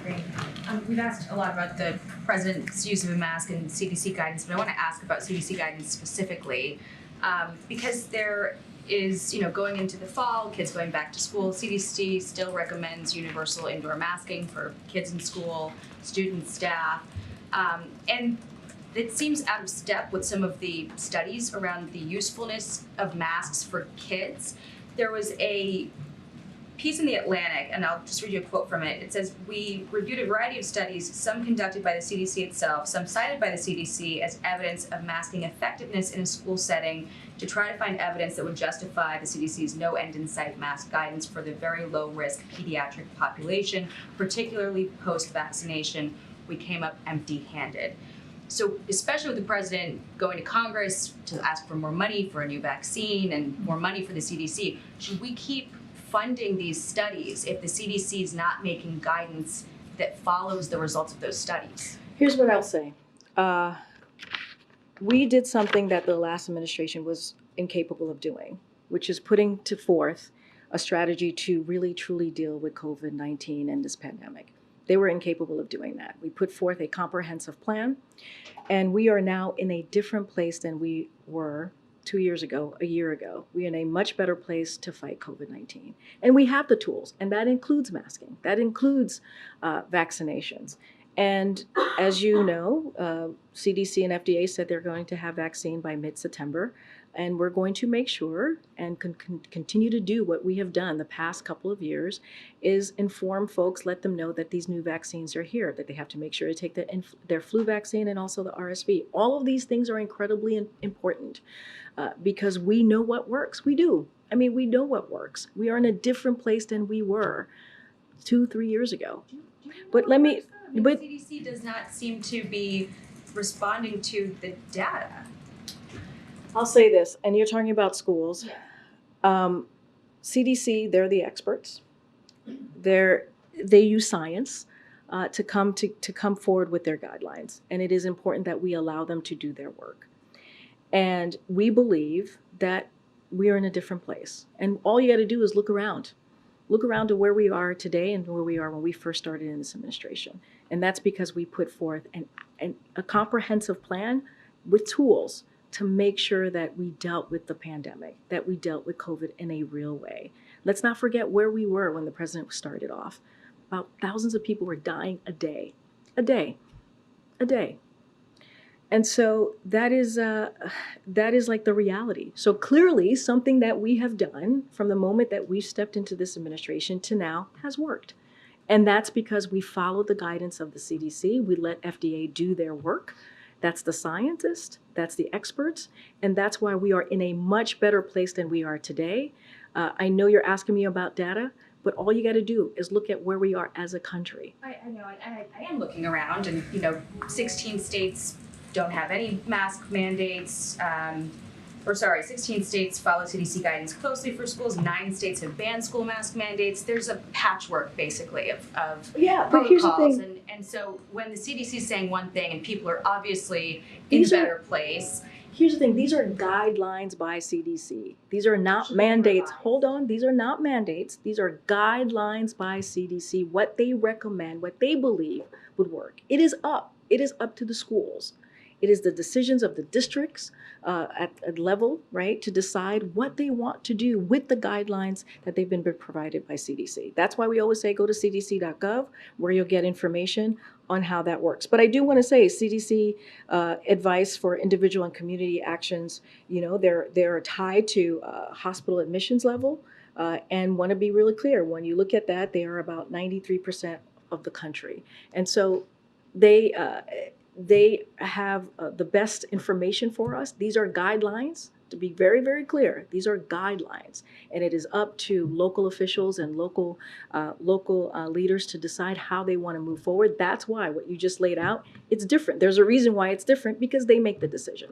Great. We've asked a lot about the president's use of a mask and CDC guidance, but I want to ask about CDC guidance specifically because there is, going into the fall, kids going back to school. CDC still recommends universal indoor masking for kids in school, students, staff, and it seems out of step with some of the studies around the usefulness of masks for kids. There was a piece in The Atlantic, and I'll just read you a quote from it. It says, "We reviewed a variety of studies, some conducted by the CDC itself, some cited by the CDC as evidence of masking effectiveness in a school setting to try to find evidence that would justify the CDC's no end in sight mask guidance for the very low risk pediatric population, particularly post-vaccination. We came up empty-handed." So especially with the president going to Congress to ask for more money for a new vaccine and more money for the CDC, should we keep funding these studies if the CDC is not making guidance that follows the results of those studies? Here's what I'll say. We did something that the last administration was incapable of doing, which is putting to forth a strategy to really truly deal with COVID-19 and this pandemic. They were incapable of doing that. We put forth a comprehensive plan, and we are now in a different place than we were 2 years ago, a year ago. We're in a much better place to fight COVID-19. And we have the tools, and that includes masking. That includes vaccinations. And as you know, CDC and FDA said they're going to have vaccine by mid-September. And we're going to make sure and continue to do what we have done the past couple of years is inform folks, let them know that these new vaccines are here, that they have to make sure to take their flu vaccine and also the RSV. All of these things are incredibly important because we know what works. We do. I mean, we know what works. We are in a different place than we were 2-3 years ago. But let me... But the CDC does not seem to be responding to the data. I'll say this, and you're talking about schools. CDC, they're the experts. They use science to come forward with their guidelines, and it is important that we allow them to do their work. And we believe that we are in a different place. And all you got to do is look around. Look around to where we are today and where we are when we first started in this administration. And that's because we put forth a comprehensive plan with tools to make sure that we dealt with the pandemic, that we dealt with COVID in a real way. Let's not forget where we were when the president started off. About thousands of people were dying a day. And so that is like the reality. So clearly something that we have done from the moment that we stepped into this administration to now has worked. And that's because we followed the guidance of the CDC. We let FDA do their work. That's the scientists, that's the experts, and that's why we are in a much better place than we are today. I know you're asking me about data, but all you got to do is look at where we are as a country. I know, I am looking around, and 16 states don't have any mask mandates. 16 states follow CDC guidance closely for schools. 9 states have banned school mask mandates. There's a patchwork, basically, of but protocols. here's the thing. And so when the CDC is saying one thing and people are obviously in a better place. Here's the thing. These are guidelines by CDC. These are not mandates. Hold on. These are not mandates. These are guidelines by CDC, what they recommend, what they believe would work. It is up to the schools. It is the decisions of the districts at a level, right, to decide what they want to do with the guidelines that they've been provided by CDC. That's why we always say go to cdc.gov, where you'll get information on how that works. But I do want to say CDC advice for individual and community actions, they're tied to hospital admissions level, and want to be really clear. When you look at that, they are about 93% of the country. And so they have the best information for us. These are guidelines, to be very, very clear. These are guidelines, and it is up to local officials and local leaders to decide how they want to move forward. That's why what you just laid out, it's different. There's a reason why it's different, because they make the decision.